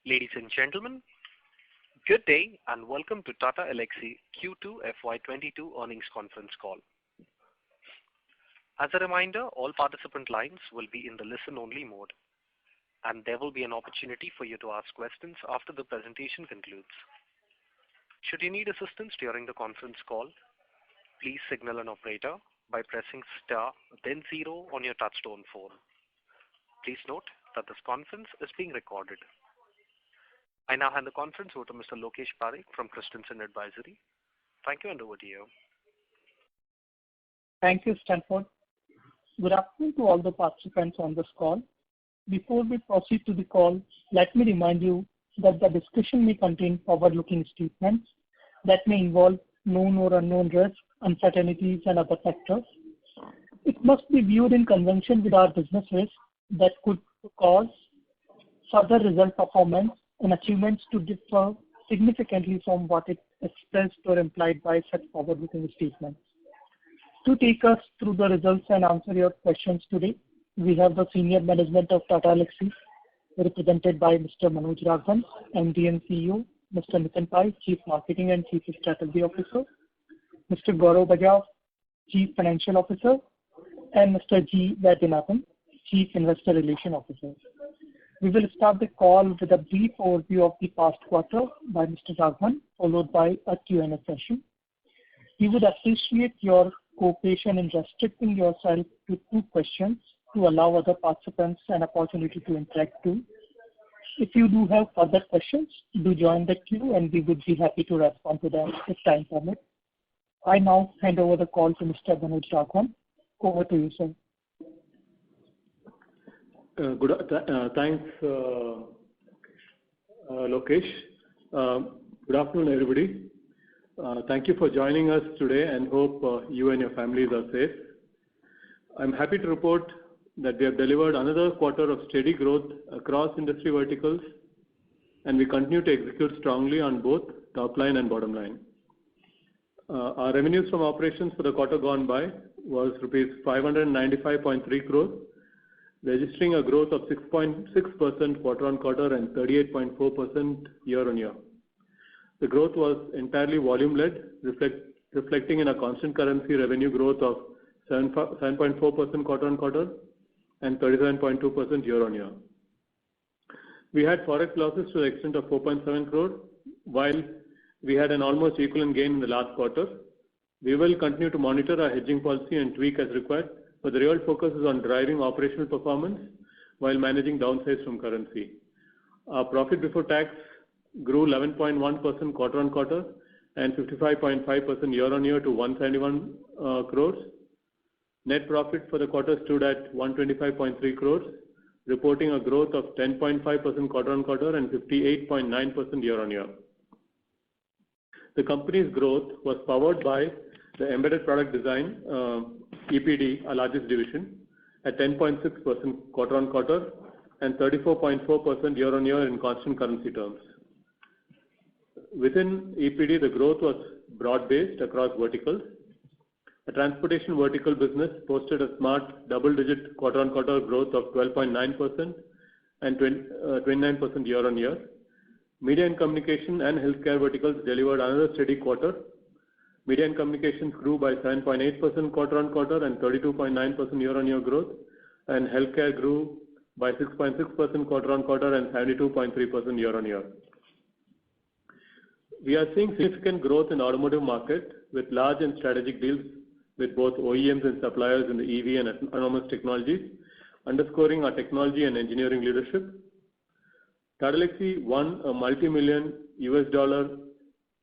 Ladies and gentlemen, good day and welcome to Tata Elxsi Q2 FY22 earnings conference call. As a reminder, all participant lines will be in the listen-only mode, and there will be an opportunity for you to ask questions after the presentation concludes. Should you need assistance during the conference call, please signal an operator by pressing star then zero on your touchtone phone. Please note that this conference is being recorded. I now hand the conference over to Mr. Lokesh Parekh from Christensen Advisory. Thank you, and over to you. Thank you, Stanford. Good afternoon to all the participants on this call. Before we proceed to the call, let me remind you that the discussion may contain forward-looking statements that may involve known or unknown risks, uncertainties, and other factors. It must be viewed in conjunction with our business risks that could cause further result performance and achievements to differ significantly from what is expressed or implied by such forward-looking statements. To take us through the results and answer your questions today, we have the senior management of Tata Elxsi, represented by Mr. Manoj Raghavan, MD and CEO, Mr. Nitin Pai, Chief Marketing and Chief Strategy Officer, Mr. Gaurav Bajaj, Chief Financial Officer, and Mr. G. Vaidyanathan, Chief Investor Relations Officer. We will start the call with a brief overview of the past quarter by Mr. Raghavan, followed by a Q&A session. We would appreciate your cooperation in restricting yourself to 2 questions to allow other participants an opportunity to interact too. If you do have further questions, do join the queue and we would be happy to respond to them if time permits. I now hand over the call to Mr. Manoj Raghavan. Over to you, sir. Thanks, Lokesh. Good afternoon, everybody. Thank you for joining us today and hope you and your families are safe. I'm happy to report that we have delivered another quarter of steady growth across industry verticals, and we continue to execute strongly on both top line and bottom line. Our revenues from operations for the quarter gone by was rupees 595.3 crores, registering a growth of 6.6% quarter-on-quarter and 38.4% year-on-year. The growth was entirely volume-led, reflecting in a constant currency revenue growth of 7.4% quarter-on-quarter and 37.2% year-on-year. We had forex losses to the extent of 4.7 crore, while we had an almost equivalent gain in the last quarter. We will continue to monitor our hedging policy and tweak as required, but the real focus is on driving operational performance while managing downsides from currency. Our profit before tax grew 11.1% quarter-on-quarter and 55.5% year-on-year to 171 crores. Net profit for the quarter stood at 125.3 crores, reporting a growth of 10.5% quarter-on-quarter and 58.9% year-on-year. The company's growth was powered by the Embedded Product Design, EPD, our largest division, at 10.6% quarter-on-quarter and 34.4% year-on-year in constant currency terms. Within EPD, the growth was broad-based across verticals. The transportation vertical business posted a smart double-digit quarter-on-quarter growth of 12.9% and 29% year-on-year. Media and communication and healthcare verticals delivered another steady quarter. Media and communications grew by 7.8% quarter-on-quarter and 32.9% year-on-year growth, and healthcare grew by 6.6% quarter-on-quarter and 72.3% year-on-year. We are seeing significant growth in automotive market with large and strategic deals with both OEMs and suppliers in the EV and autonomous technologies, underscoring our technology and engineering leadership. Tata Elxsi won a multi-million $US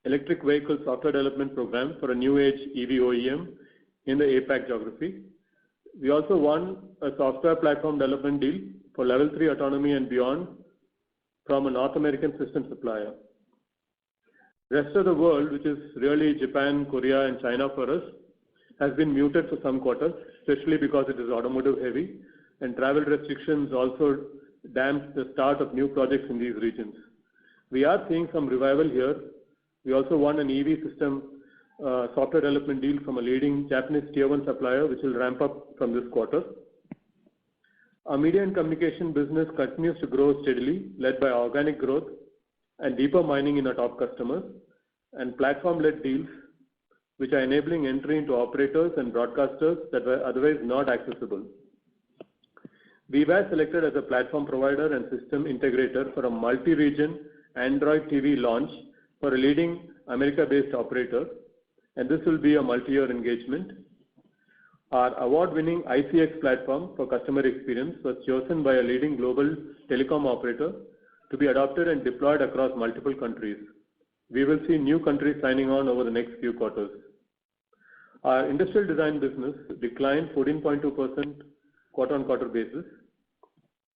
electric vehicle software development program for a new age EV OEM in the APAC geography. We also won a software platform development deal for level 3 autonomy and beyond from a North American system supplier. Rest of the world, which is really Japan, Korea and China for us, has been muted for some quarters, especially because it is automotive heavy, and travel restrictions also damped the start of new projects in these regions. We are seeing some revival here. We also won an EV system software development deal from a leading Japanese tier 1 supplier, which will ramp up from this quarter. Our media and communication business continues to grow steadily, led by organic growth and deeper mining in our top customers and platform-led deals, which are enabling entry into operators and broadcasters that were otherwise not accessible. We were selected as a platform provider and system integrator for a multi-region Android TV launch for a leading America-based operator, and this will be a multi-year engagement. Our award-winning ICX platform for customer experience was chosen by a leading global telecom operator to be adopted and deployed across multiple countries. We will see new countries signing on over the next few quarters. Our industrial design business declined 14.2% quarter-on-quarter basis.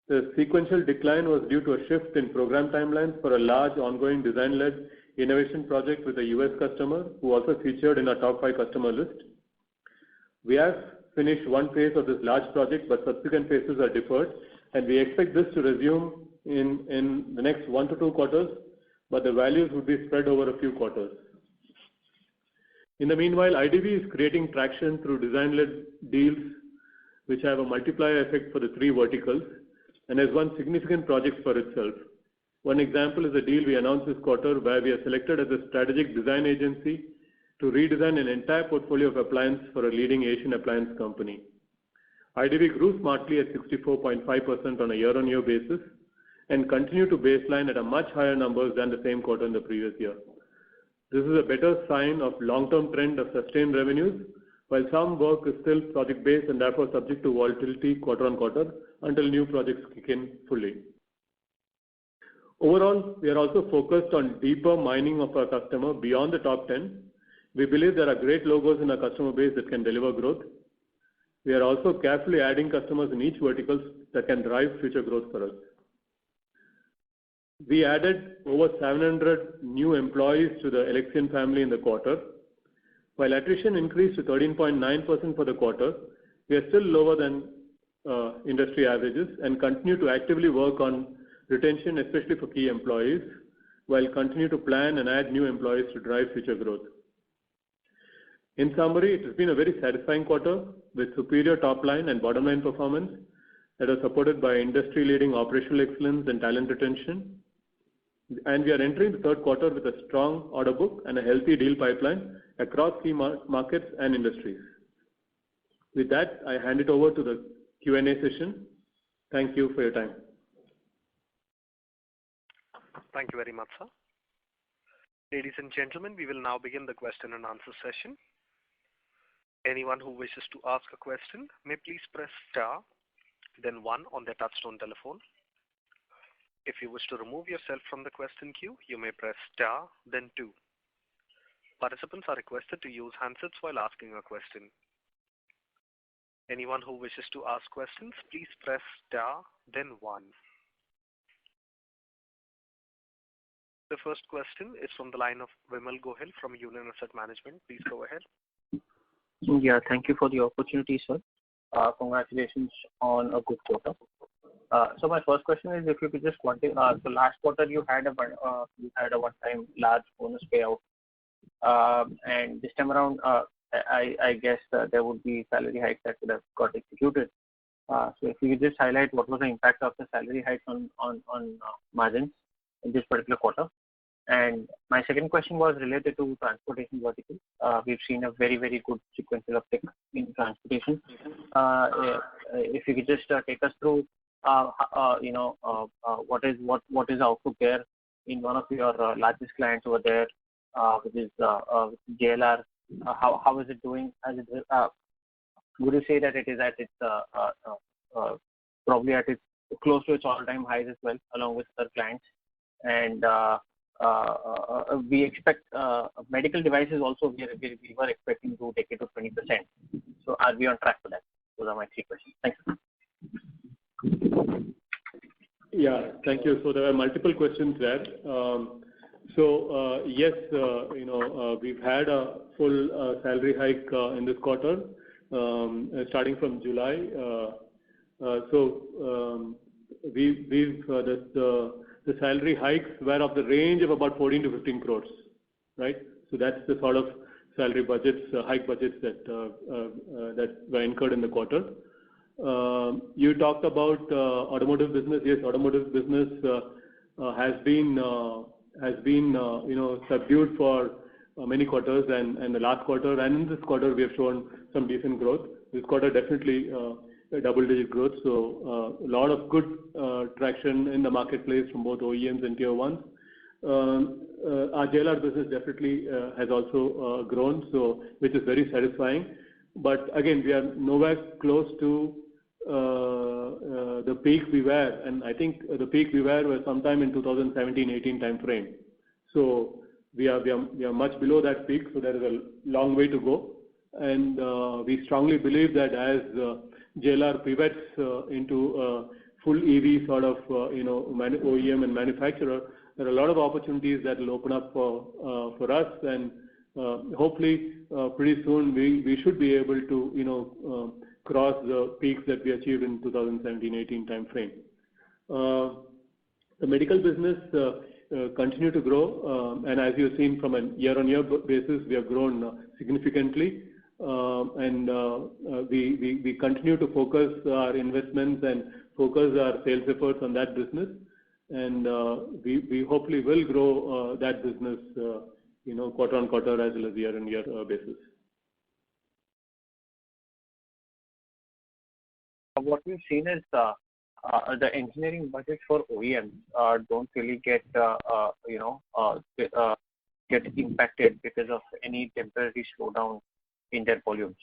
The sequential decline was due to a shift in program timelines for a large ongoing design-led innovation project with a US customer who also featured in our top 5 customer list. We have finished one phase of this large project, but subsequent phases are deferred, and we expect this to resume in the next 1 to 2 quarters, but the values will be spread over a few quarters. In the meanwhile, IDV is creating traction through design-led deals, which have a multiplier effect for the 3 verticals, and has won significant projects for itself. One example is a deal we announced this quarter where we are selected as a strategic design agency to redesign an entire portfolio of appliances for a leading Asian appliance company. IDV grew smartly at 64.5% on a year-on-year basis and continued to baseline at a much higher numbers than the same quarter in the previous year. This is a better sign of long-term trend of sustained revenues, while some work is still project-based and therefore subject to volatility quarter-on-quarter until new projects kick in fully. Overall, we are also focused on deeper mining of our customer beyond the top 10. We believe there are great logos in our customer base that can deliver growth. We are also carefully adding customers in each vertical that can drive future growth for us. We added over 700 new employees to the Alexion family in the quarter. While attrition increased to 13.9% for the quarter, we are still lower than industry averages and continue to actively work on retention, especially for key employees, while continue to plan and add new employees to drive future growth. In summary, it has been a very satisfying quarter with superior top line and bottom line performance that are supported by industry-leading operational excellence and talent retention. And we are entering the third quarter with a strong order book and a healthy deal pipeline across key markets and industries. With that, I hand it over to the Q&A session. Thank you for your time. Thank you very much, sir. Ladies and gentlemen, we will now begin the question and answer session. Anyone who wishes to ask a question may please press star, then 1 on their touchtone telephone. If you wish to remove yourself from the question queue, you may press star, then 2. Participants are requested to use handsets while asking a question. Anyone who wishes to ask questions, please press star, then 1. The first question is from the line of Vimal Gohil from Union Asset Management. Please go ahead. Yeah, thank you for the opportunity, sir. Congratulations on a good quarter. So my first question is if you could just quantify. So last quarter you had a one-time large bonus payout, and this time around, I guess there would be salary hikes that would have got executed. So if you could just highlight what was the impact of the salary hikes on margins in this particular quarter. And my second question was related to transportation vertical. We've seen a very, very good sequential uptick in transportation. If you could just take us through, what is the outlook there in one of your largest clients over there, which is JLR. How is it doing? Would you say that it is at its probably at its close to its all-time highs as well, along with other clients? And we expect medical devices also. We were expecting to take it to 20%. So are we on track for that? Those are my 3 questions. Thank you. Yeah, thank you. So there are multiple questions there. Yes, we've had a full salary hike in this quarter, starting from July. The salary hikes were of the range of about 14 to 15 crores, right? So that's the sort of salary budgets, hike budgets that were incurred in the quarter. You talked about automotive business. Yes, automotive business has been subdued for many quarters, and the last quarter and in this quarter we have shown some decent growth. This quarter definitely a double-digit growth. So a lot of good traction in the marketplace from both OEMs and Tier 1s. Our JLR business definitely has also grown, so which is very satisfying. But again, we are nowhere close to the peak we were, and I think the peak we were was sometime in 2017-18 time frame. So we are much below that peak, so there is a long way to go. And we strongly believe that as JLR pivots into a full EV sort of OEM and manufacturer, there are a lot of opportunities that will open up for us, and hopefully pretty soon we should be able to cross the peaks that we achieved in 2017-18 time frame. The medical business continue to grow, and as you've seen from a year-on-year basis, we have grown significantly, and we continue to focus our investments and focus our sales efforts on that business, and we hopefully will grow that business quarter on quarter as well as year-on-year basis. What we've seen is the engineering budget for OEMs don't really get impacted because of any temporary slowdown in their volumes.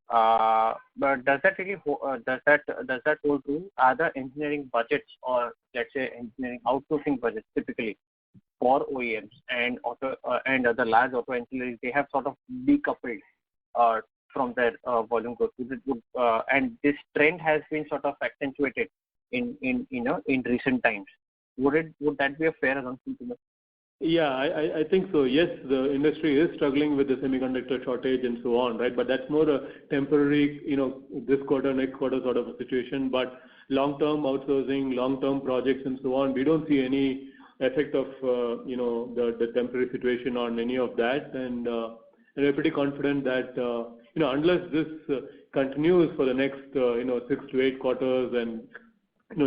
But does that really does that hold true? Are the engineering budgets, or let's say engineering outsourcing budgets, typically for OEMs and other large auto engineering, they have sort of decoupled from their volume growth, and this trend has been sort of accentuated in recent times. Would that be a fair assumption to make? Yeah, I think so. Yes, the industry is struggling with the semiconductor shortage and so on, right? But that's more a temporary, this quarter, next quarter sort of a situation. But long-term outsourcing, long-term projects and so on, we don't see any effect of the temporary situation on any of that, and we're pretty confident that unless this continues for the next 6 to 8 quarters, and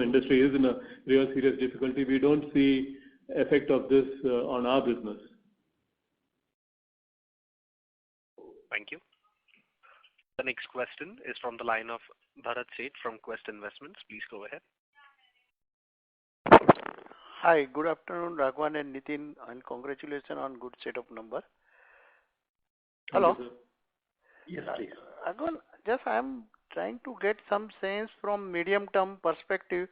industry is in a real serious difficulty, we don't see effect of this on our business. Thank you. The next question is from the line of Bharat Sheth from Quest Investments. Please go ahead. Hi, good afternoon, Raghavan and Nitin, and congratulations on good set of numbers. Hello. Yes, please. Raghavan, just I am trying to get some sense from medium-term perspective.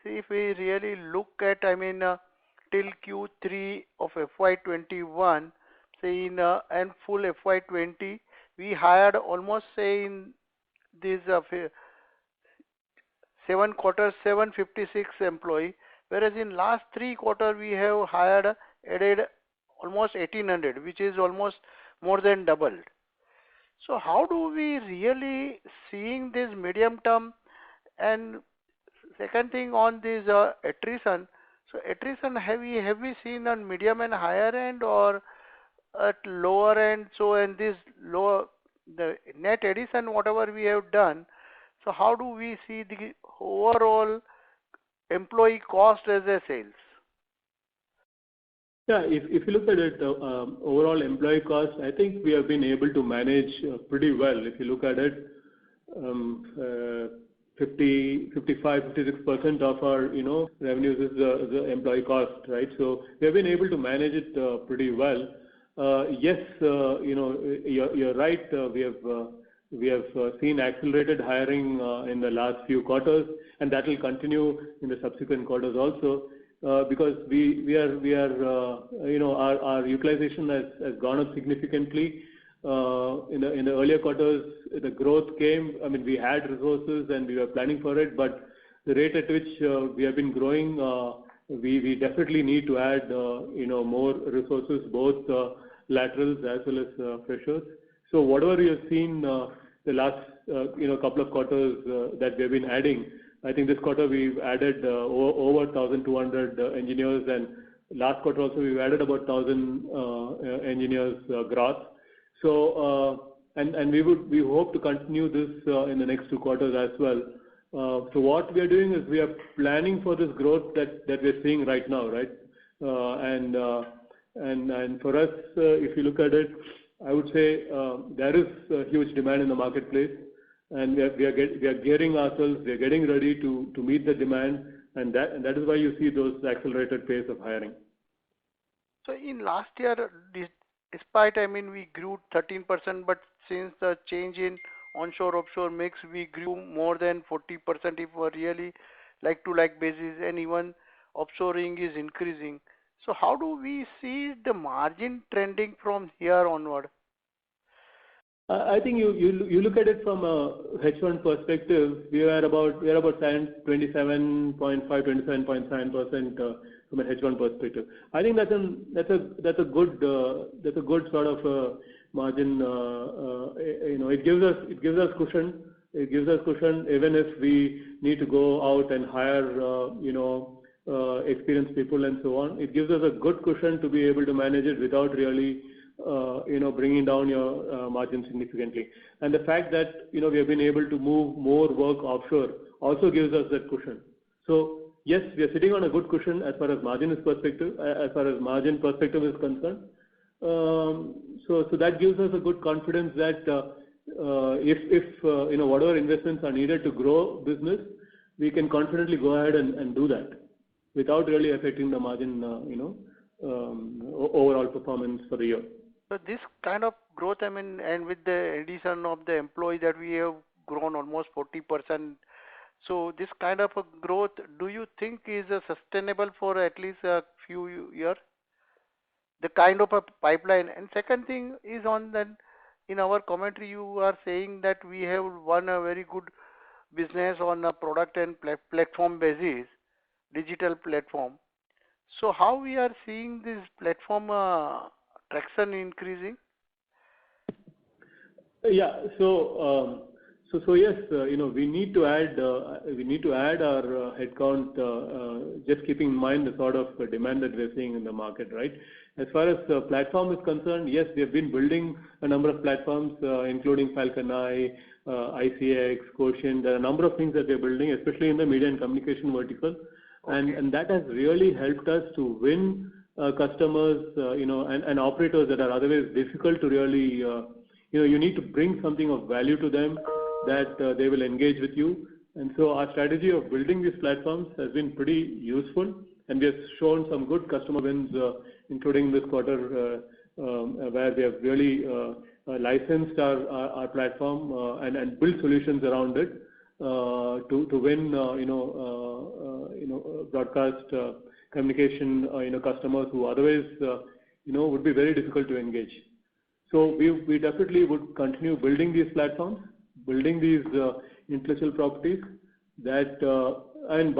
See, if we really look at, till Q3 of FY21, say and full FY20, we hired almost, say, in these 7 quarters, 756 employee, whereas in last 3 quarters we have added almost 1800, which is almost more than doubled. So how do we really seeing this medium term? And second thing on this attrition. So attrition, have we seen on medium and higher end or at lower end? So in this lower, the net addition, whatever we have done, so how do we see the overall employee cost as a sales? Yeah, if you look at it, overall employee cost, I think we have been able to manage pretty well. If you look at it, 55-56% of our revenues is the employee cost, right? So we have been able to manage it pretty well. Yes, you're right. We have seen accelerated hiring in the last few quarters, and that will continue in the subsequent quarters also. Because our utilization has gone up significantly. In the earlier quarters, the growth came. We had resources and we were planning for it, but the rate at which we have been growing, we definitely need to add more resources, both laterals as well as freshers. So whatever you have seen the last couple of quarters that we have been adding, I think this quarter we've added over 1,200 engineers, and last quarter also we've added about 1,000 engineers gross. So and we hope to continue this in the next 2 quarters as well. So what we are doing is we are planning for this growth that we're seeing right now, right? And for us, if you look at it, I would say there is a huge demand in the marketplace, and we are gearing ourselves, we are getting ready to meet the demand, and that is why you see those accelerated pace of hiring. So in last year, despite, I mean, we grew 13%, but since the change in onshore offshore mix, we grew more than 40% if we're really like to like basis, and even offshoring is increasing. So how do we see the margin trending from here onward? I think you look at it from a H1 perspective. We are about 27.5, 27.7% from a H1 perspective. I think that's a good sort of margin. It gives us cushion. It gives us cushion even if we need to go out and hire experienced people and so on. It gives us a good cushion to be able to manage it without really bringing down your margin significantly. And the fact that we have been able to move more work offshore also gives us that cushion. So yes, we are sitting on a good cushion as far as margin perspective is concerned. So that gives us a good confidence that if whatever investments are needed to grow business, we can confidently go ahead and do that without really affecting the margin, overall performance for the year. So this kind of growth, I mean, and with the addition of the employee that we have grown almost 40%. So this kind of a growth, do you think is sustainable for at least a few years? The kind of a pipeline. And second thing is on that, in our commentary, you are saying that we have won a very good business on a product and platform basis, digital platform. So how we are seeing this platform traction increasing? Yeah. So yes, we need to add our headcount, just keeping in mind the sort of demand that we're seeing in the market, right? As far as the platform is concerned, yes, we have been building a number of platforms, including Falcon Eye, ICX, Quotient. There are a number of things that we're building, especially in the media and communication vertical. Okay. And that has really helped us to win customers, and operators that are otherwise difficult to really, you need to bring something of value to them that they will engage with you. And so our strategy of building these platforms has been pretty useful, and we have shown some good customer wins, including this quarter, where we have really licensed our platform and built solutions around it to win, broadcast communication, customers who otherwise, would be very difficult to engage. So we definitely would continue building these platforms, building these intellectual properties that, and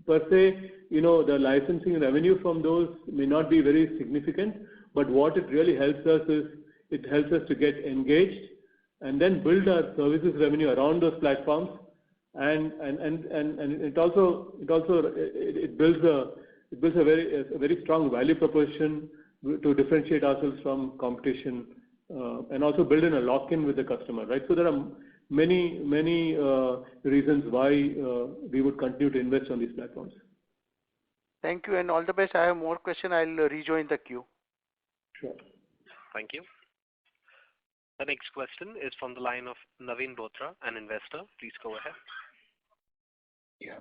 per se, the licensing revenue from those may not be very significant, but what it really helps us is it helps us to get engaged and then build our services revenue around those platforms, and it also builds a very strong value proposition to differentiate ourselves from competition, and also build in a lock-in with the customer, right? So there are many reasons why we would continue to invest on these platforms. Thank you, and all the best. I have more questions. I'll rejoin the queue. Sure. Thank you. The next question is from the line of Naveen Bothra, an investor. Please go ahead. Yeah.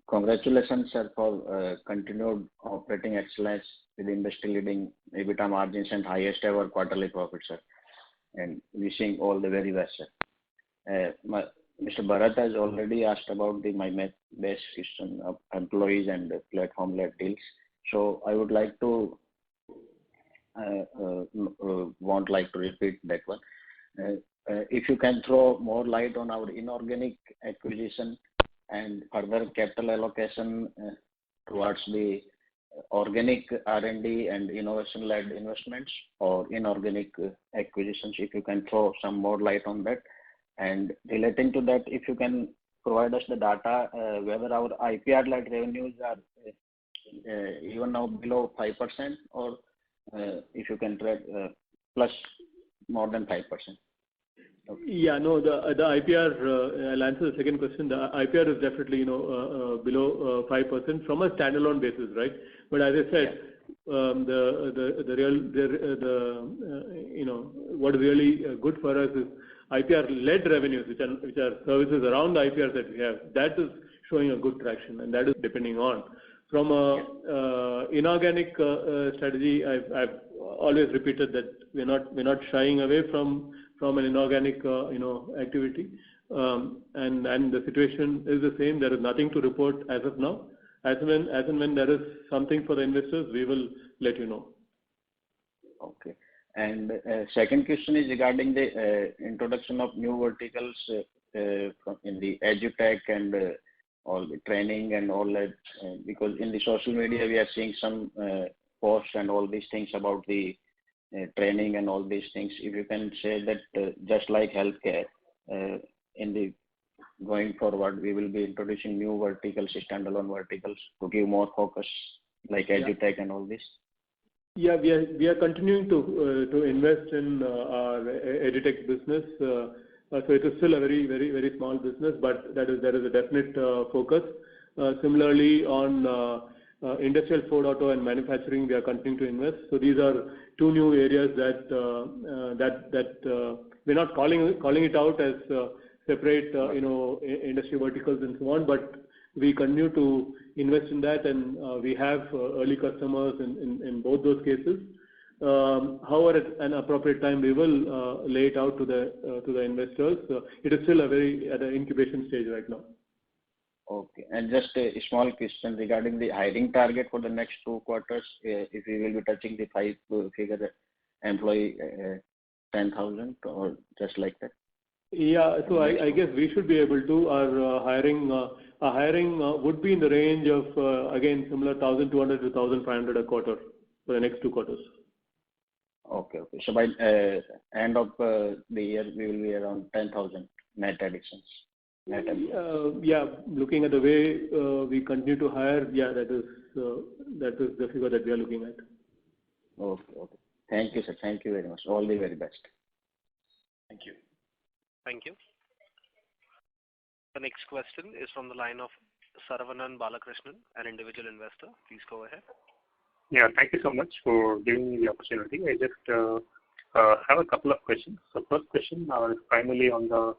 Congratulations, sir, for continued operating excellence with industry-leading EBITDA margins and highest ever quarterly profit, sir. And wishing all the very best, sir. Mr. Bharat has already asked about my best question of employees and platform-led deals. So I would like to repeat that one. If you can throw more light on our inorganic acquisition and further capital allocation towards the organic R&D and innovation-led investments or inorganic acquisitions, if you can throw some more light on that. And relating to that, if you can provide us the data whether our IPR-led revenues are even now below 5%, or if you can track plus more than 5%. Okay. Yeah, no, the IPR, I'll answer the second question. The IPR is definitely, below 5% from a standalone basis, right? But as I said, what is really good for us is IPR-led revenues, which are services around the IPR that we have. That is showing a good traction, and that is depending on. From a inorganic strategy, I've always repeated that we're not shying away from an inorganic activity, and the situation is the same. There is nothing to report as of now. As and when there is something for the investors, we will let you know. Okay. And second question is regarding the introduction of new verticals in the edutech and all the training and all that, because in the social media we are seeing some posts and all these things about the training and all these things. If you can say that just like healthcare, in the going forward, we will be introducing new verticals, standalone verticals, to give more focus, like edutech and all this. Yeah, we are continuing to invest in our edutech business. So it is still a very, very, very small business, but there is a definite focus. Similarly, on industrial 4.0 and manufacturing, we are continuing to invest. So these are two new areas that we're not calling it out as separate, industry verticals and so on, but we continue to invest in that, and we have early customers in both those cases. However, at an appropriate time, we will lay it out to the investors. It is still at an incubation stage right now. Okay. And just a small question regarding the hiring target for the next 2 quarters, if we will be touching the 5-figure employee 10,000 or just like that? Yeah, so I guess we should be able to. Our hiring would be in the range of, again, similar 1,200 to 1,500 a quarter for the next 2 quarters. Okay. So by end of the year, we will be around 10,000 net additions. Yeah, looking at the way we continue to hire, yeah, that is the figure that we are looking at. Okay. Thank you, sir. Thank you very much. All the very best. Thank you. Thank you. The next question is from the line of Saravanan Balakrishnan, an individual investor. Please go ahead. Yeah, thank you so much for giving me the opportunity. I just have a couple of questions. So first question is primarily on the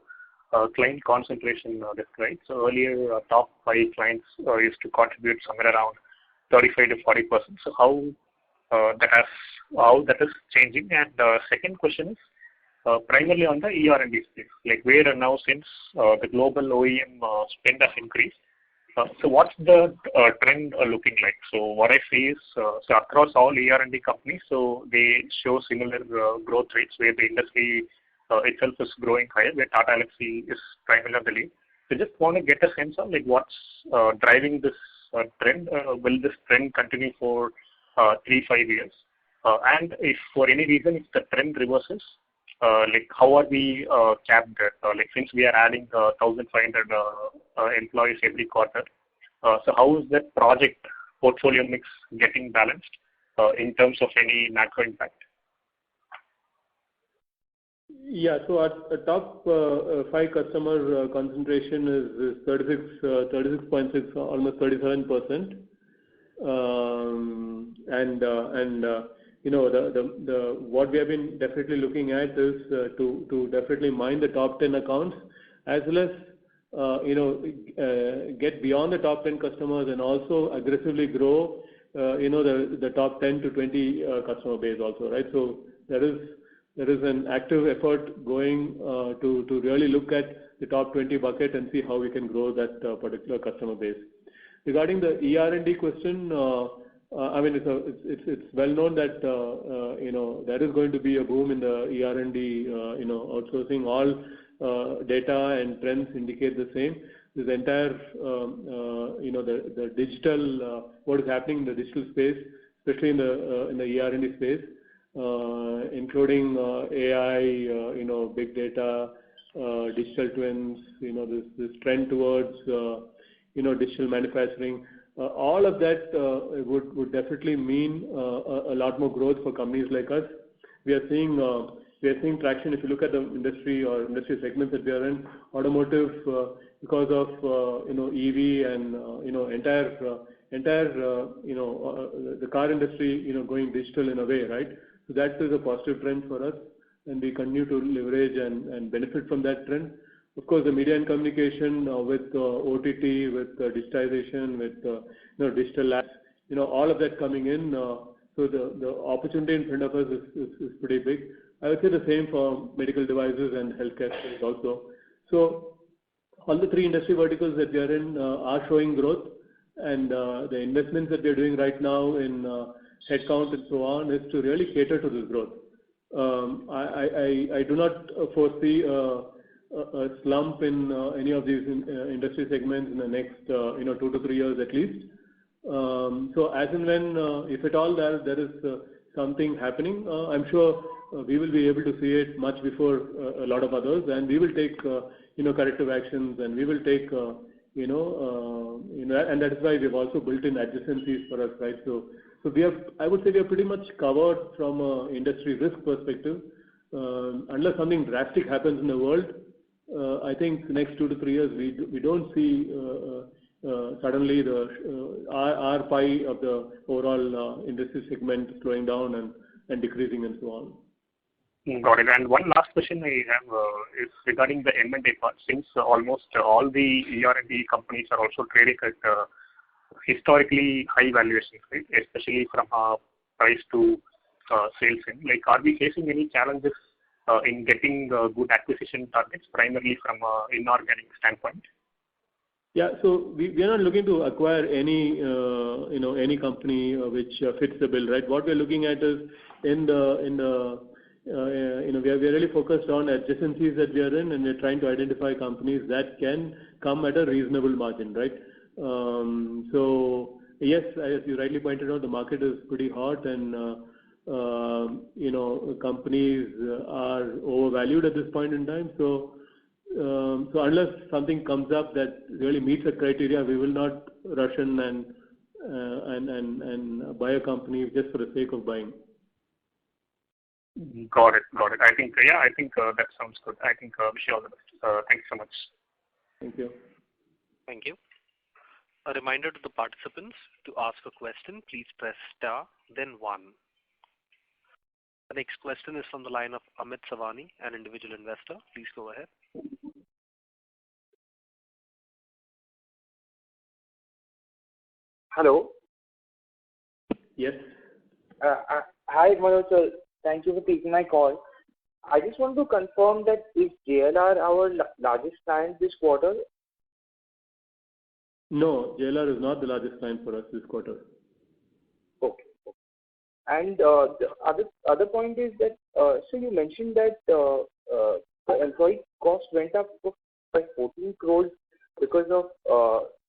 client concentration risk, right? So earlier, top 5 clients used to contribute somewhere around 35 to 40%. So how that is changing? And second question is primarily on the ER&D space. Like where now, since the global OEM spend has increased, so what's the trend looking like? So what I see is, so across all ER&D companies, so they show similar growth rates where the industry itself is growing higher, where Tata Elxsi is primarily on the lead. So just want to get a sense of like what's driving this trend. Will this trend continue for 3-5 years? And if for any reason if the trend reverses, like how are we capped at? Like since we are adding 1,500 employees every quarter, so how is that project portfolio mix getting balanced in terms of any macro impact? Yeah, so our top 5 customer concentration is 36.6, almost 37%. What we have been definitely looking at is to definitely mine the top 10 accounts, as well as get beyond the top 10 customers and also aggressively grow the top 10 to 20 customer base also, right? So there is an active effort going to really look at the top 20 bucket and see how we can grow that particular customer base. Regarding the ER&D question, it's well known that there is going to be a boom in the ER&D outsourcing. All data and trends indicate the same. This entire the digital what is happening in the digital space, especially in the ER&D space, including AI, big data, digital twins, this trend towards digital manufacturing. All of that would definitely mean a lot more growth for companies like us. We are seeing we are seeing traction. If you look at the industry or industry segments that we are in, automotive, because of EV and the car industry going digital in a way, right? So that is a positive trend for us, and we continue to leverage and benefit from that trend. Of course, the media and communication with OTT, with digitization, with digital labs, all of that coming in. So the opportunity in front of us is pretty big. I would say the same for medical devices and healthcare space also. So all the three industry verticals that we are in are showing growth, and the investments that we are doing right now in headcount and so on is to really cater to this growth. I do not foresee a slump in any of these industry segments in the next 2 to 3 years at least. So as and when, if at all there is something happening, I'm sure we will be able to see it much before a lot of others, and we will take corrective actions, and we will take and that is why we've also built in adjacencies for us, right? So we have, I would say, we are pretty much covered from an industry risk perspective. Unless something drastic happens in the world, I think the next 2 to 3 years we don't see suddenly our pie of the overall industry segment slowing down and decreasing and so on. Got it. And one last question I have is regarding the M&A part. Since almost all the ER&D companies are also trading at historically high valuations, right? Especially from price to sales in. Like, are we facing any challenges in getting good acquisition targets, primarily from an inorganic standpoint? Yeah, so we are not looking to acquire any any company which fits the bill, right? What we are looking at is we are really focused on adjacencies that we are in, and we are trying to identify companies that can come at a reasonable margin, right? So yes, as you rightly pointed out, the market is pretty hot, and companies are overvalued at this point in time. So unless something comes up that really meets the criteria, we will not rush in and buy a company just for the sake of buying. Got it. I think that sounds good. I think wish you all the best. Thank you so much. Thank you. Thank you. A reminder to the participants, to ask a question, please press star, then 1. The next question is from the line of Amit Savani, an individual investor. Please go ahead. Hello. Yes. Hi, Manoj sir. Thank you for taking my call. I just want to confirm that is JLR our largest client this quarter? No, JLR is not the largest client for us this quarter. Okay. And the other point is that, so you mentioned that the employee cost went up by 14 crores because of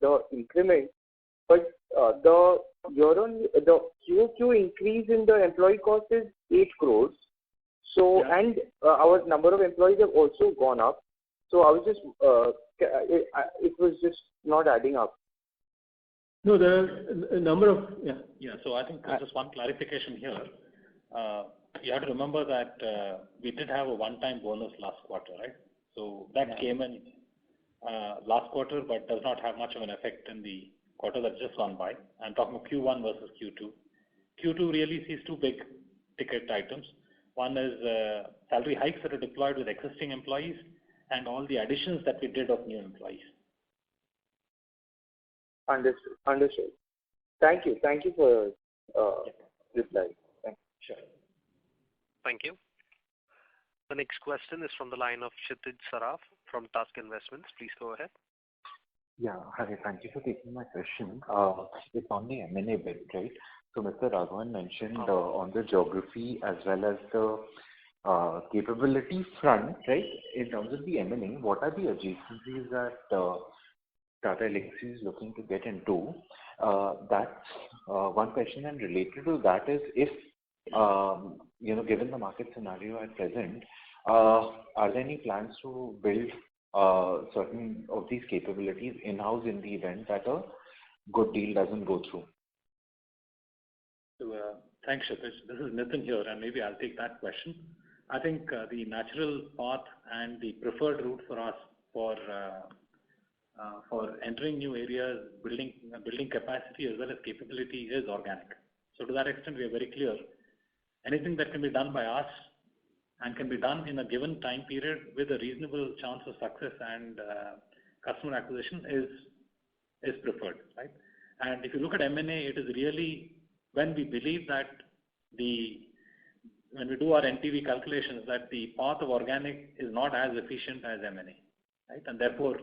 the increment, but the QOQ increase in the employee cost is 8 crores. So, yeah. And our number of employees have also gone up. So I was just, it was just not adding up. No, there are a number of, Yeah, so I think just one clarification here. You have to remember that we did have a one-time bonus last quarter, right? So that came in last quarter, but does not have much of an effect in the quarter that's just gone by. I'm talking of Q1 versus Q2. Q2 really sees two big ticket items. One is salary hikes that are deployed with existing employees, and all the additions that we did of new employees. Understood. Thank you for reply. Thank you. Sure. Thank you. The next question is from the line of Kshitij Saraf from Tusk Investments. Please go ahead. Yeah, hi. Thank you for taking my question. It's on the M&A bit, right? So Mr. Raghavan mentioned on the geography as well as the capability front, right? In terms of the M&A, what are the adjacencies that Tata Elxsi is looking to get into? That's one question, and related to that is if, given the market scenario at present, are there any plans to build certain of these capabilities in-house in the event that a good deal doesn't go through? So, thanks, Kshitij. This is Nitin here, and maybe I'll take that question. I think the natural path and the preferred route for us for entering new areas, building capacity as well as capability is organic. So to that extent, we are very clear. Anything that can be done by us and can be done in a given time period with a reasonable chance of success and customer acquisition is preferred, right? And if you look at M&A, it is really when we believe that when we do our NPV calculations, that the path of organic is not as efficient as M&A, right? And therefore,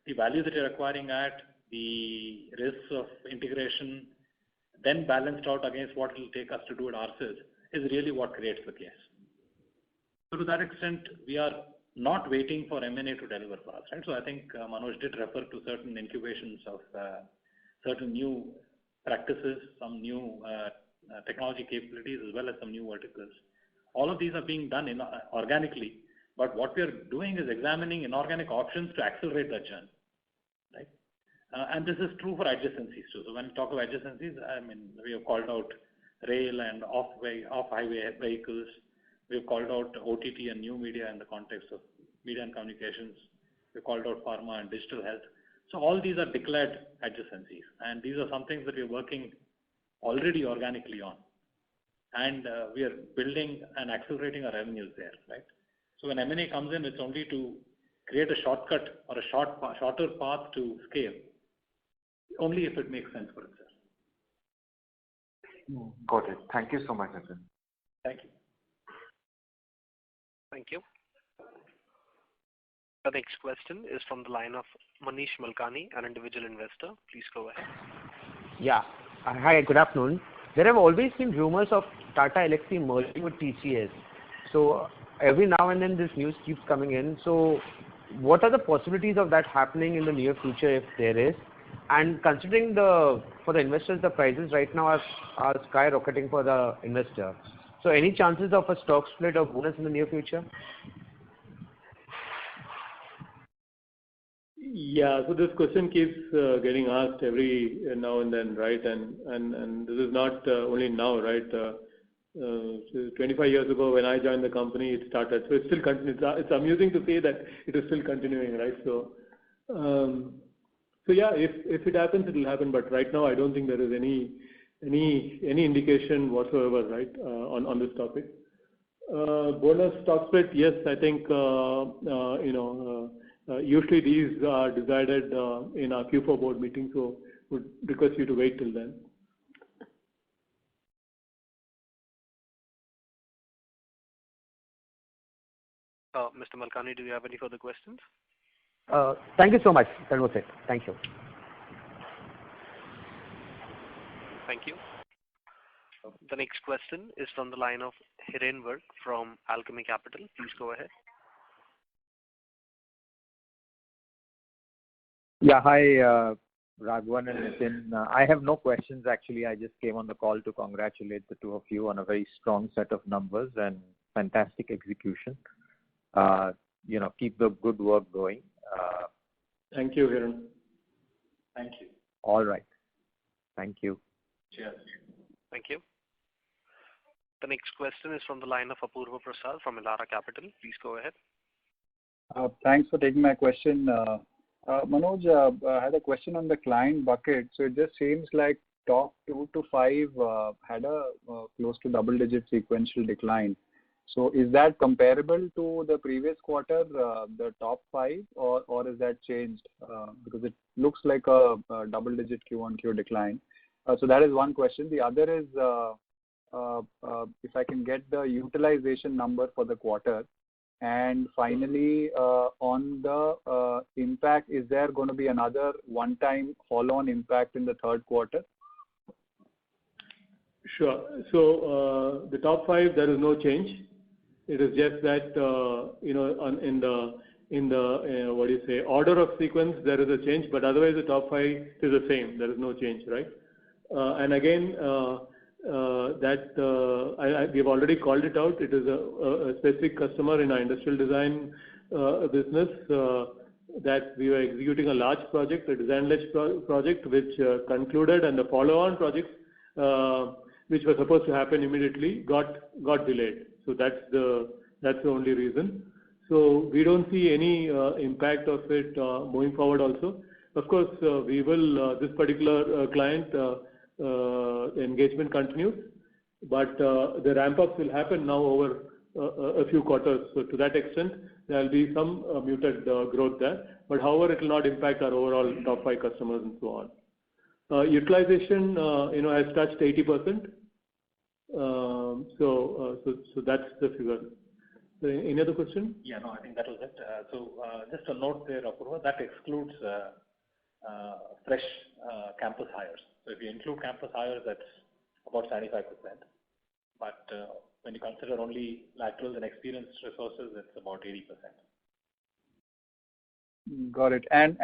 the value that you're acquiring at, the risks of integration, then balanced out against what it will take us to do it ourselves, is really what creates the case. So to that extent, we are not waiting for M&A to deliver for us, right? So I think Manoj did refer to certain incubations of certain new practices, some new technology capabilities, as well as some new verticals. All of these are being done organically, but what we are doing is examining inorganic options to accelerate that journey, right? And this is true for adjacencies too. So when we talk of adjacencies, I mean, we have called out rail and off-highway vehicles. We have called out OTT and new media in the context of media and communications. We called out pharma and digital health. So all these are declared adjacencies, and these are some things that we are working already organically on. And we are building and accelerating our revenues there, right? So when M&A comes in, it's only to create a shortcut or a shorter path to scale, only if it makes sense for itself. Got it. Thank you so much, Nitin. Thank you. Thank you. The next question is from the line of Manish Malkani, an individual investor. Please go ahead. Yeah. Hi, good afternoon. There have always been rumors of Tata Elxsi merging with TCS. So every now and then this news keeps coming in. So what are the possibilities of that happening in the near future if there is? And considering for the investors, the prices right now are skyrocketing for the investor. So any chances of a stock split or bonus in the near future? Yeah, so this question keeps getting asked every now and then, right? And this is not only now, right? 25 years ago when I joined the company, it started. So it's still continuing. It's amusing to say that it is still continuing, right? So yeah, if it happens, it will happen. But right now, I don't think there is any indication whatsoever, right, on this topic. Bonus stock split, yes, I think usually these are decided in our Q4 board meeting, so would request you to wait till then. Mr. Malkani, do you have any further questions? Thank you so much. That was it. Thank you. Thank you. The next question is from the line of Hiren Varg from Alchemy Capital. Please go ahead. Yeah, hi, Raghavan and Nitin. I have no questions actually. I just came on the call to congratulate the two of you on a very strong set of numbers and fantastic execution. Keep the good work going. Thank you, Hiren. Thank you. All right. Thank you. Cheers. Thank you. The next question is from the line of Apurva Prasad from Elara Capital. Please go ahead. Thanks for taking my question. Manoj, I had a question on the client bucket. So it just seems like top 2 to 5 had a close to double-digit sequential decline. So is that comparable to the previous quarter, the top 5, or is that changed? Because it looks like a double-digit Q1Q decline. So that is one question. The other is if I can get the utilization number for the quarter. And finally, on the impact, is there going to be another one-time follow-on impact in the third quarter? Sure. So the top 5, there is no change. It is just that in the order of sequence there is a change, but otherwise the top 5 is the same. There is no change, right? And again, we've already called it out. It is a specific customer in our industrial design business that we were executing a large project, a design-led project, which concluded, and the follow-on projects which were supposed to happen immediately got delayed. So that's the That's the only reason. So we don't see any impact of it moving forward also. Of course, we will, this particular client, engagement continues, but the ramp-ups will happen now over a few quarters. So to that extent, there will be some muted growth there. But however, it will not impact our overall top 5 customers and so on. Utilization, has touched 80%. So that's the figure. Any other question? Yeah, no, I think that was it. Just a note there, Apurva, that excludes fresh campus hires. So if you include campus hires, that's about 75%. But when you consider only laterals and experienced resources, it's about 80%. Got it. And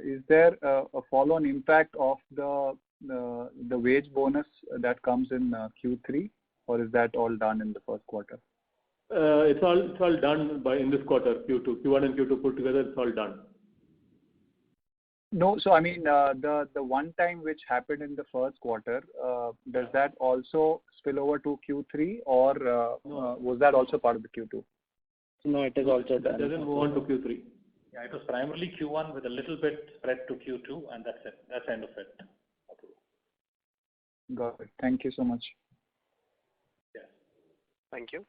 is there a follow-on impact of the wage bonus that comes in Q3, or is that all done in the first quarter? It's all done in this quarter, Q1 and Q2 put together. It's all done. No, so I mean the one time which happened in the first quarter, does that also spill over to Q3, or was that also part of the Q2? No, it is also done. It doesn't move on to Q3. Yeah, it was primarily Q1 with a little bit spread to Q2, and that's it. That's the end of it. Got it. Thank you so much. Yes. Thank you.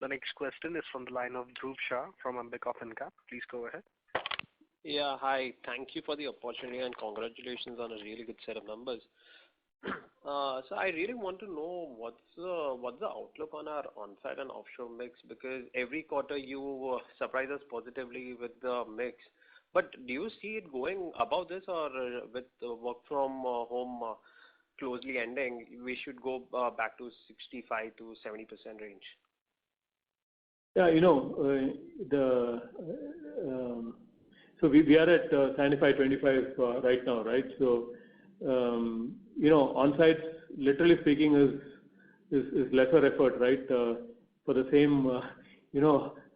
The next question is from the line of Dhruv Shah from Ambika Fincap. Please go ahead. Yeah, hi. Thank you for the opportunity and congratulations on a really good set of numbers. So I really want to know what's the outlook on our on-site and offshore mix, because every quarter you surprise us positively with the mix. But do you see it going above this, or with work from home closely ending, we should go back to 65 to 70% range? Yeah, so we are at 75-25 right now, right? So on-site, literally speaking, is lesser effort, right? For the same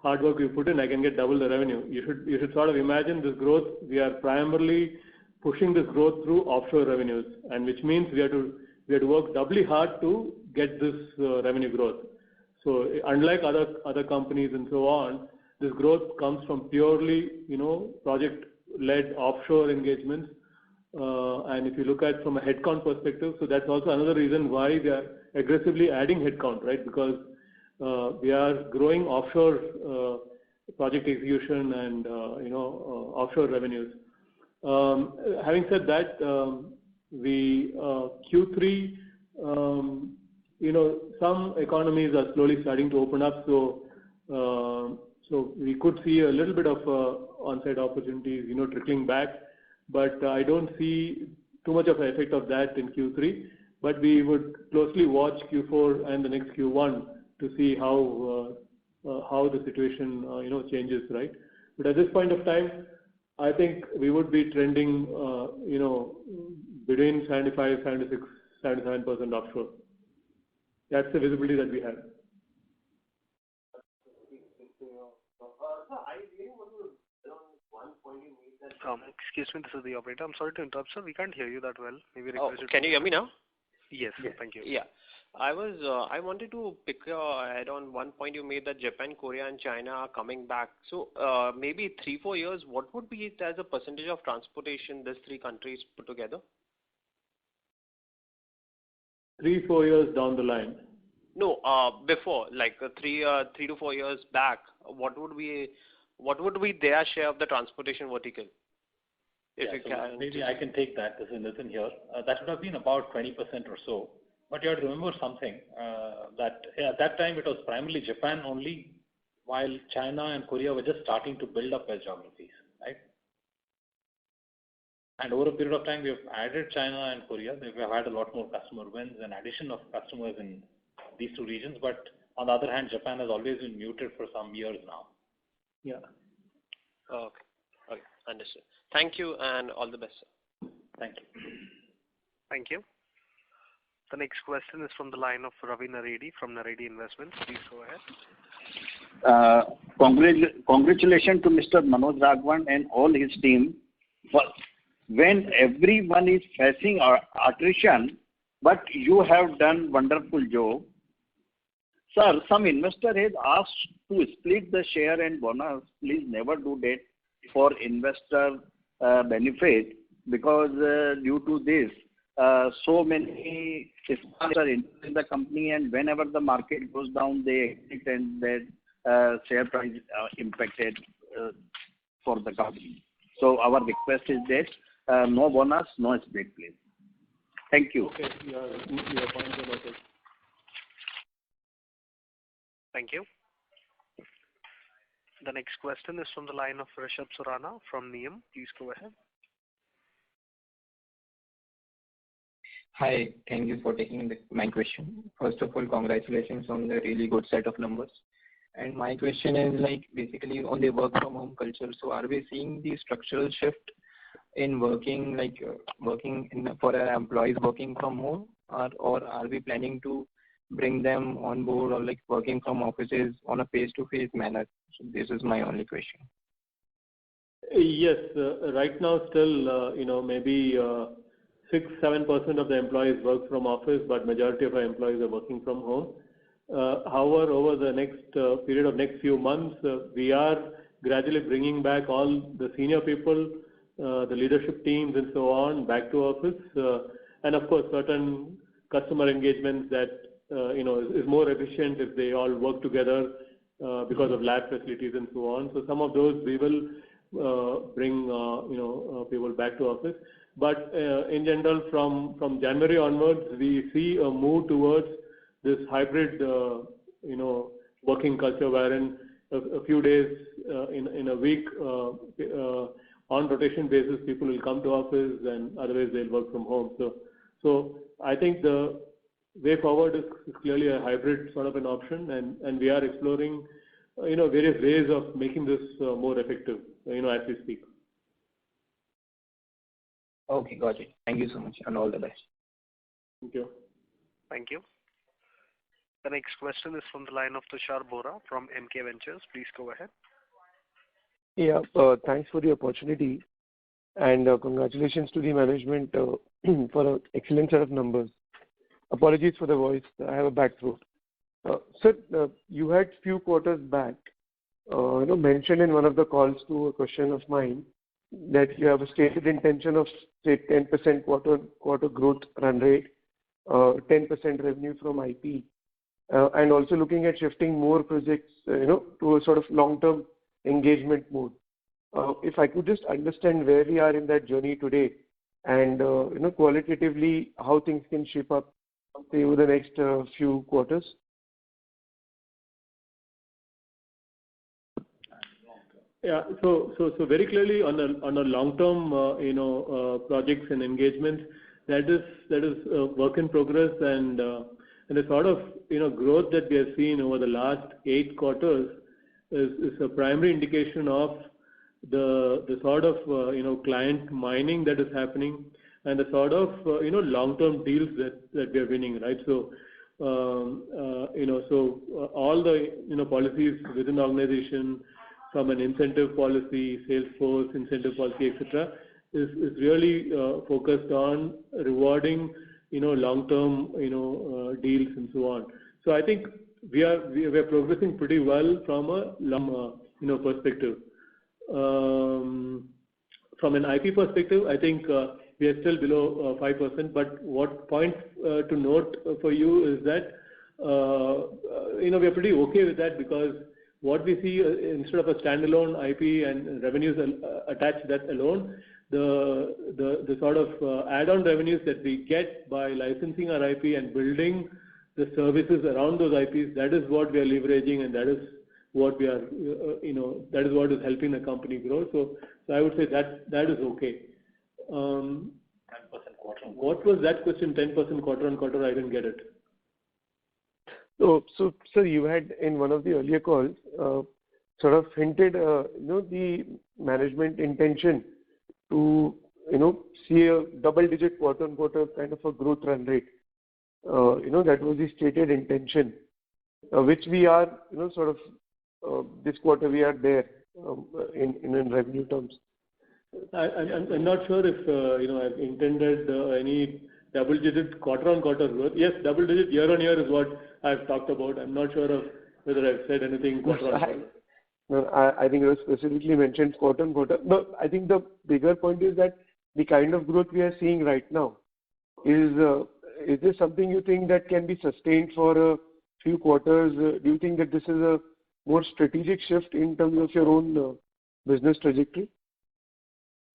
hard work you put in, I can get double the revenue. You should sort of imagine this growth. We are primarily pushing this growth through offshore revenues, and which means we have to work doubly hard to get this revenue growth. So unlike other companies and so on, this growth comes from purely project-led offshore engagements. And if you look at from a headcount perspective, so that's also another reason why we are aggressively adding headcount, right? Because we are growing offshore project execution and offshore revenues. Having said that, Q3, some economies are slowly starting to open up, so we could see a little bit of on-site opportunities, trickling back, but I don't see too much of an effect of that in Q3. But we would closely watch Q4 and the next Q1 to see how the situation changes, right? But at this point of time, I think we would be trending between 75, 76, 77% offshore. That's the visibility that we have. Excuse me, this is the operator. I'm sorry to interrupt, sir. We can't hear you that well. Maybe can you hear me now? Yes, thank you. Yeah. I wanted to pick your head on one point you made, that Japan, Korea and China are coming back. So maybe 3-4 years, what would be it as a percentage of transportation, these 3 countries put together? 3-4 years down the line. No, before, like 3 to 4 years back, what would be their share of the transportation vertical? If you can. Maybe I can take that. This is Nitin here. That would have been about 20% or so. But you have to remember something, that at that time it was primarily Japan only, while China and Korea were just starting to build up as geographies, right? And over a period of time, we have added China and Korea. We have had a lot more customer wins and addition of customers in these 2 regions. But on the other hand, Japan has always been muted for some years now. Yeah. Okay, understood. Thank you and all the best, sir. Thank you. Thank you. The next question is from the line of Ravi Naredi from Naredi Investments. Please go ahead. Congratulations to Mr. Manoj Raghavan and all his team. When everyone is facing attrition, but you have done wonderful job. Sir, some investor has asked to split the share and bonus. Please never do that for investor benefit, because due to this, so many stocks are in the company, and whenever the market goes down, they exit, and that share price impacted for the company. So our request is that no bonus, no split, please. Thank you. Okay. Your points are noted. Thank you. The next question is from the line of Rishabh Surana from Niyam. Please go ahead. Hi, thank you for taking my question. First of all, congratulations on the really good set of numbers. And my question is basically on the work from home culture. So are we seeing the structural shift in working, for our employees working from home, or are we planning to bring them on board or working from offices on a face-to-face manner? So this is my only question. Yes, right now still, maybe 6-7% of the employees work from office, but majority of our employees are working from home. However, over the next period of next few months, we are gradually bringing back all the senior people, the leadership teams and so on back to office. And of course, certain customer engagements that, is more efficient if they all work together because of lab facilities and so on. So some of those we will bring, people back to office. But in general, from January onwards, we see a move towards this hybrid, working culture, wherein a few days in a week, on rotation basis, people will come to office, and otherwise they'll work from home. So I think the way forward is clearly a hybrid sort of an option, and we are exploring, various ways of making this more effective, as we speak. Okay, got it. Thank you so much, and all the best. Thank you. Thank you. The next question is from the line of Tushar Bora from MK Ventures. Please go ahead. Yeah, thanks for the opportunity, and congratulations to the management for an excellent set of numbers. Apologies for the voice, I have a bad throat. Sir, you had few quarters back, mentioned in one of the calls to a question of mine that you have a stated intention of, say, 10% quarter growth run rate, 10% revenue from IP, and also looking at shifting more projects, to a sort of long-term engagement mode. If I could just understand where we are in that journey today, and qualitatively how things can shape up, say, over the next few quarters. Yeah. So very clearly on a long-term, projects and engagements, that is a work in progress, and the sort of, growth that we have seen over the last 8 quarters is a primary indication of the sort of, client mining that is happening, and the sort of, long-term deals that we are winning, right? So, all the, policies within the organization, from an incentive policy, sales force, incentive policy, etc., is really focused on rewarding, long-term, deals and so on. So I think we are progressing pretty well from a long, perspective. From an IP perspective, I think we are still below 5%. But what point to note for you is that we are pretty okay with that, because what we see instead of a standalone IP and revenues attached to that alone, the sort of add-on revenues that we get by licensing our IP and building the services around those IPs, that is what we are leveraging, and that is what we are, that is what is helping the company grow. So I would say that is okay. 10% quarter on quarter. What was that question? 10% quarter on quarter? I didn't get it. So sir, you had in one of the earlier calls sort of hinted, the management intention to, see a double-digit quarter-on-quarter kind of a growth run rate. That was the stated intention, which we are, sort of this quarter we are there in revenue terms. I'm not sure if I've intended any double-digit quarter-on-quarter growth. Yes, double-digit year-on-year is what I've talked about. I'm not sure of whether I've said anything quarter-on-quarter. No, I think it was specifically mentioned quarter-on-quarter. No, I think the bigger point is that the kind of growth we are seeing right now is this something you think that can be sustained for a few quarters? Do you think that this is a more strategic shift in terms of your own business trajectory?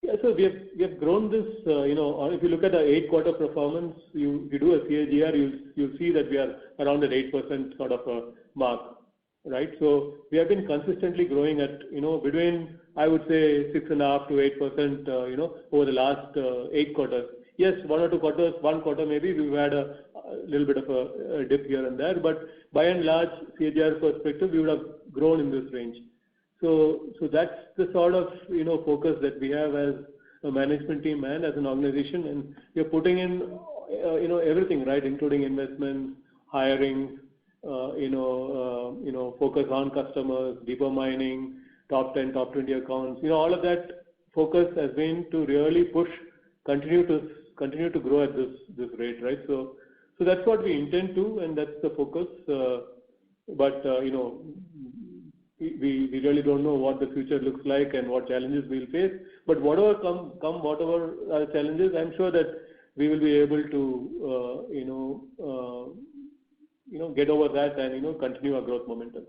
Yeah, so we have grown this, if you look at the 8-quarter performance, you do a CAGR, you'll see that we are around that 8% sort of a mark, right? So we have been consistently growing at, between, I would say, 6.5 to 8%, over the last 8 quarters. Yes, 1 or 2 quarters, 1 quarter maybe we've had a little bit of a dip here and there, but by and large, CAGR perspective, we would have grown in this range. So that's the sort of focus that we have as a management team and as an organization, and we are putting in everything, right, including investments, hiring, focus on customers, deeper mining, top 10, top 20 accounts. All of that focus has been to really continue to grow at this rate, right? So that's what we intend to, and that's the focus. But we really don't know what the future looks like and what challenges we'll face. But whatever whatever are challenges, I'm sure that we will be able to get over that and continue our growth momentum.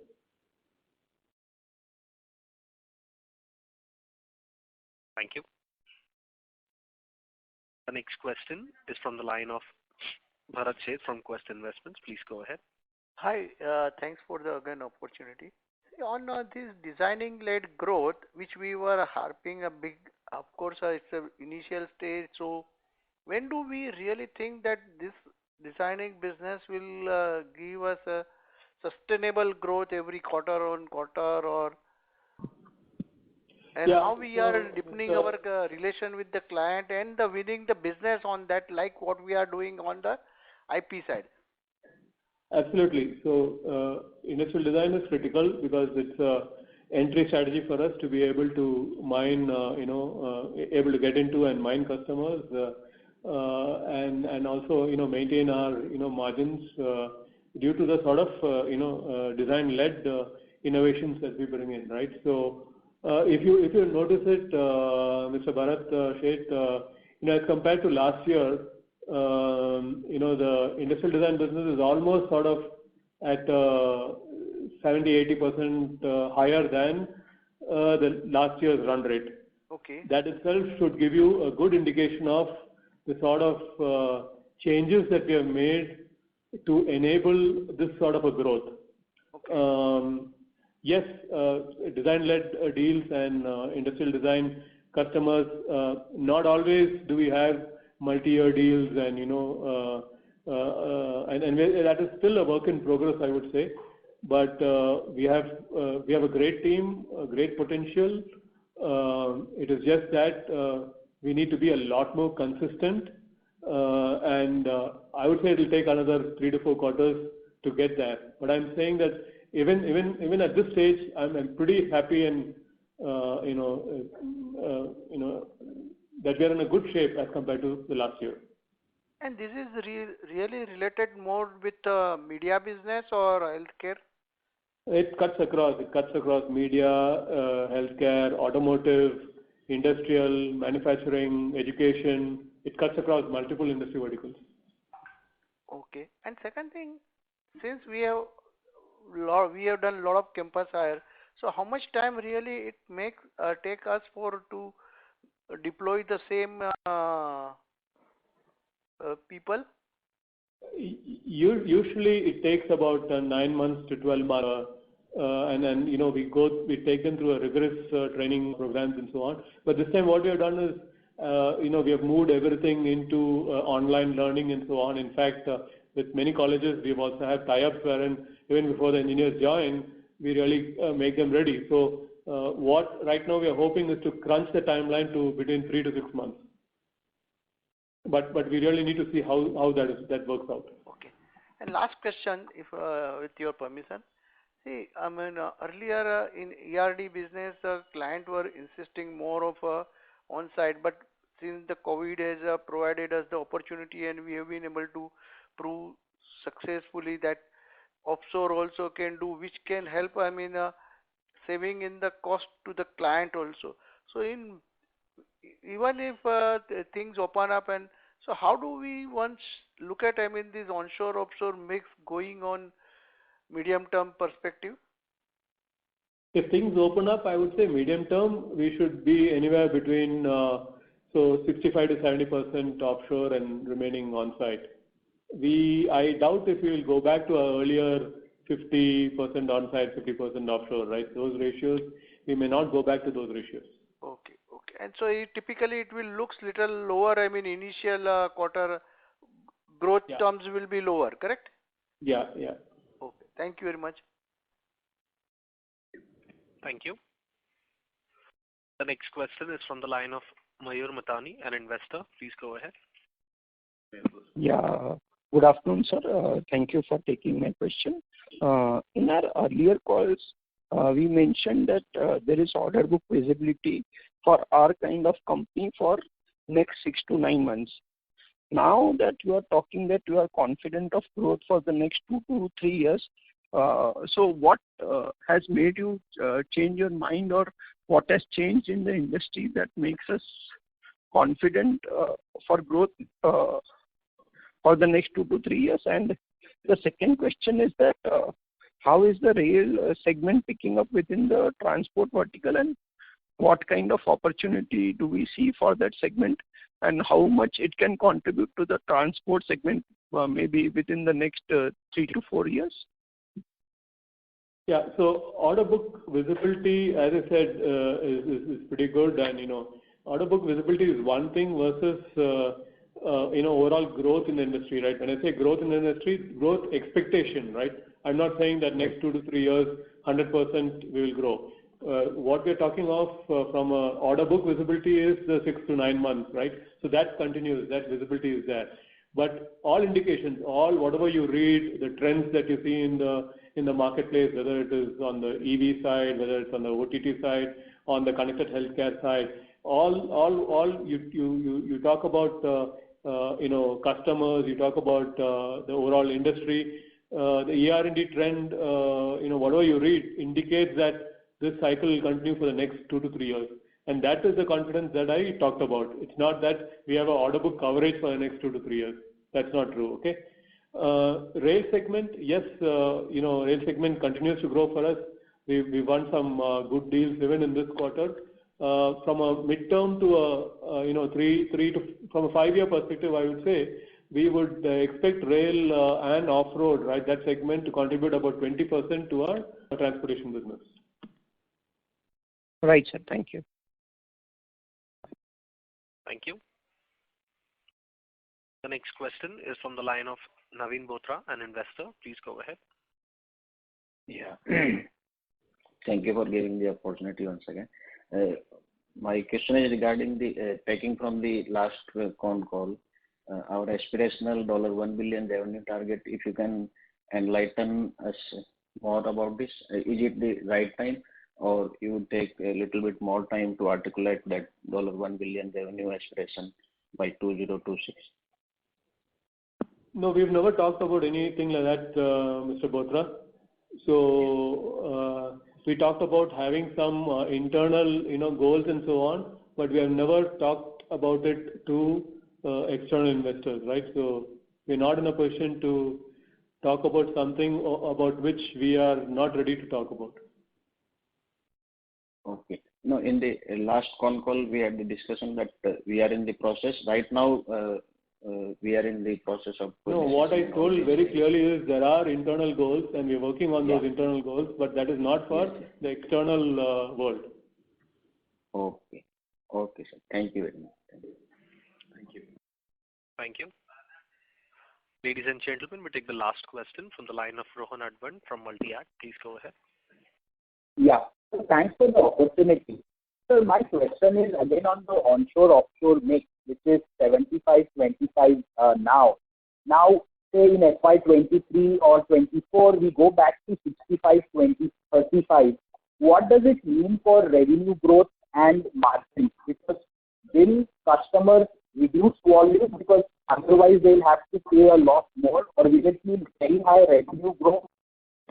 Thank you. The next question is from the line of Bharat Sheth from Quest Investments. Please go ahead. Hi, thanks for the opportunity. On this designing-led growth, which we were harping a big, of course, it's an initial stage. So when do we really think that this designing business will give us a sustainable growth every quarter on quarter, how we are deepening our relation with the client and winning the business on that, like what we are doing on the IP side? Absolutely. So industrial design is critical because it's an entry strategy for us to be able to mine, able to get into and mine customers, and also maintain our margins due to the sort of design-led innovations that we bring in, right? So if you notice it, Mr. Bharat Sheth, as compared to last year, the industrial design business is almost sort of at 70-80% higher than the last year's run rate. Okay. That itself should give you a good indication of the sort of changes that we have made to enable this sort of a growth. Okay. Yes, design-led deals and industrial design customers, not always do we have multi-year deals, and that is still a work in progress, I would say. But we have a great team, a great potential. It is just that we need to be a lot more consistent, and I would say it will take another 3 to 4 quarters to get there. But I'm saying that even at this stage, I'm pretty happy and that we are in a good shape as compared to the last year. And this is really related more with media business or healthcare? It cuts across. It cuts across media, healthcare, automotive, industrial, manufacturing, education. It cuts across multiple industry verticals. Okay. And second thing, since we have done a lot of campus hire, so how much time really it take us to deploy the same people? Usually it takes about 9 months to 12 months, and then we take them through a rigorous training programs and so on. But this time what we have done is we have moved everything into online learning and so on. In fact, with many colleges we've also had tie-ups wherein even before the engineers join, we really make them ready. So what right now we are hoping is to crunch the timeline to between 3 to 6 months. But we really need to see how that works out. Okay. And last question, if with your permission. See, I mean, earlier in ERD business, client were insisting more of on-site, but since the COVID has provided us the opportunity and we have been able to prove successfully that offshore also can do, which can help, saving in the cost to the client also. So even if things open up, and so how do we once look at, this onshore offshore mix going on medium term perspective? If things open up, I would say medium term, we should be anywhere between 65 to 70% offshore and remaining on site. I doubt if we will go back to our earlier 50% on site, 50% offshore, right? Those ratios, we may not go back to those ratios. Okay. And so typically it will looks little lower. Initial quarter growth terms will be lower, correct? Yeah. Okay. Thank you very much. Thank you. The next question is from the line of Mayur Matani, an investor. Please go ahead. Yeah. Good afternoon, sir. Thank you for taking my question. In our earlier calls, we mentioned that there is order book visibility for our kind of company for next 6 to 9 months. Now that you are talking that you are confident of growth for the next 2 to 3 years, so what has made you change your mind, or what has changed in the industry that makes us confident for growth for the next 2 to 3 years? And the second question is that how is the rail segment picking up within the transport vertical, and what kind of opportunity do we see for that segment, and how much it can contribute to the transport segment maybe within the next 3 to 4 years? Yeah. So order book visibility, as I said, is pretty good, and order book visibility is one thing versus overall growth in the industry, right? When I say growth in the industry, growth expectation, right? I'm not saying that next 2 to 3 years, 100% we will grow. What we're talking of from a order book visibility is the 6 to 9 months, right? So that continues, that visibility is there. But all indications, whatever you read, the trends that you see in the marketplace, whether it is on the EV side, whether it's on the OTT side, on the connected healthcare side, all you talk about customers, you talk about the overall industry, the ER&D trend, whatever you read indicates that this cycle will continue for the next 2 to 3 years. And that is the confidence that I talked about. It's not that we have an order book coverage for the next 2 to 3 years. That's not true, okay? Rail segment, yes, rail segment continues to grow for us. We won some good deals even in this quarter. From a midterm to from a 5-year perspective, I would say we would expect rail and off-road, right, that segment to contribute about 20% to our transportation business. Right, sir. Thank you. Thank you. The next question is from the line of Naveen Bothra, an investor. Please go ahead. Yeah. Thank you for giving the opportunity once again. My question is regarding the taking from the last con call, our aspirational $1 billion revenue target. If you can enlighten us more about this, is it the right time, or you would take a little bit more time to articulate that $1 billion revenue aspiration by 2026? No, we've never talked about anything like that, Mr. Bothra. So we talked about having some internal, goals and so on, but we have never talked about it to external investors, right? So we're not in a position to talk about something about which we are not ready to talk about. Okay. No, in the last con call, we had the discussion that we are in the process. Right now, we are in the process of... No, what I told very clearly is there are internal goals and we're working on those internal goals, but that is not for the external world. Okay. Okay, sir. Thank you very much. Thank you. Thank you. Ladies and gentlemen, we take the last question from the line of Rohan Advant from Multi-Act. Please go ahead. Yeah. So thanks for the opportunity. So my question is again on the onshore-offshore mix, which is 75-25 now. Now, say in FY23 or 24, we go back to 65-35. What does it mean for revenue growth and margin? Because will customers reduce volume because otherwise they'll have to pay a lot more, or will it mean very high revenue growth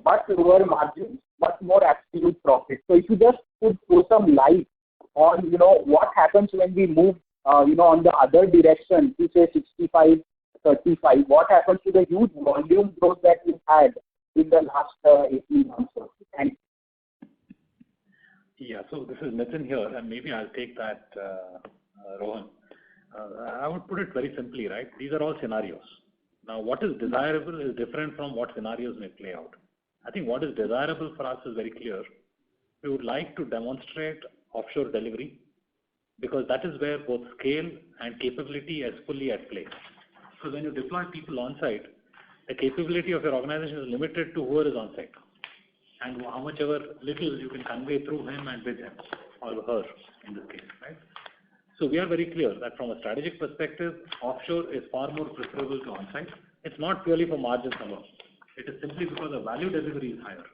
but lower margins but more absolute profit? So if you just could throw some light on, what happens when we move, on the other direction to say 65-35, what happens to the huge volume growth that we had in the last 18 months or so? Thank you. Yeah, so this is Nitin here, and maybe I'll take that, Rohan. I would put it very simply, right? These are all scenarios. Now, what is desirable is different from what scenarios may play out. I think what is desirable for us is very clear. We would like to demonstrate offshore delivery because that is where both scale and capability is fully at play. So when you deploy people on site, the capability of your organization is limited to whoever is on site and how much ever little you can convey through him and with him or her in this case, right? So we are very clear that from a strategic perspective, offshore is far more preferable to on-site. It's not purely for margins alone. It is simply because the value delivery is higher.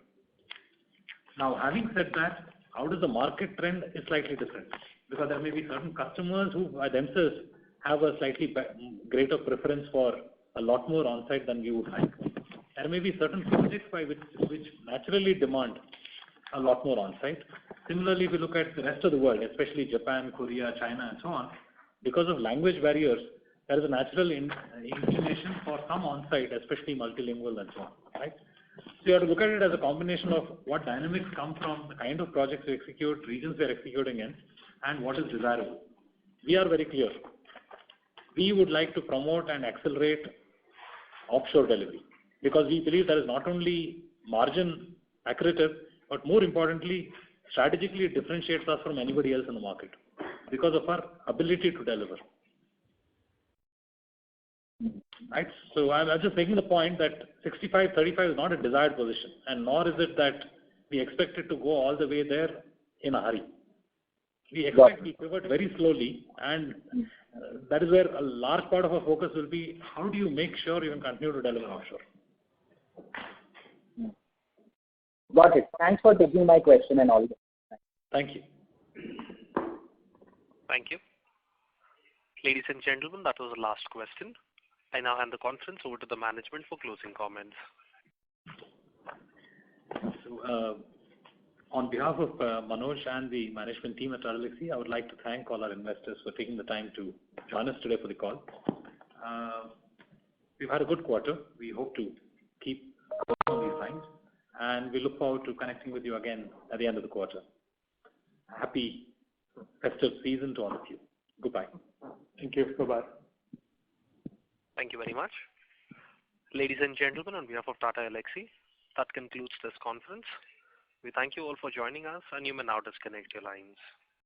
Now, having said that, how does the market trend is slightly different because there may be certain customers who by themselves have a slightly greater preference for a lot more on-site than we would like. There may be certain projects by which naturally demand a lot more on-site. Similarly, if you look at the rest of the world, especially Japan, Korea, China, and so on, because of language barriers, there is a natural inclination for some on-site, especially multilingual and so on, right? So you have to look at it as a combination of what dynamics come from the kind of projects we execute, regions we are executing in, and what is desirable. We are very clear. We would like to promote and accelerate offshore delivery because we believe that is not only margin accretive, but more importantly, strategically it differentiates us from anybody else in the market because of our ability to deliver. Right? So I'm just making the point that 65-35 is not a desired position, and nor is it that we expect it to go all the way there in a hurry. We expect we pivot very slowly, and that is where a large part of our focus will be, how do you make sure you can continue to deliver offshore? Got it. Thanks for taking my question and all that. Thank you. Thank you. Ladies and gentlemen, that was the last question. I now hand the conference over to the management for closing comments. So, on behalf of Manoj and the management team at Tata Elxsi, I would like to thank all our investors for taking the time to join us today for the call. We've had a good quarter. We hope to keep working on these lines, and we look forward to connecting with you again at the end of the quarter. Happy festive season to all of you. Goodbye. Thank you. Bye-bye. Thank you very much. Ladies and gentlemen, on behalf of Tata Elxsi, that concludes this conference. We thank you all for joining us, and you may now disconnect your lines.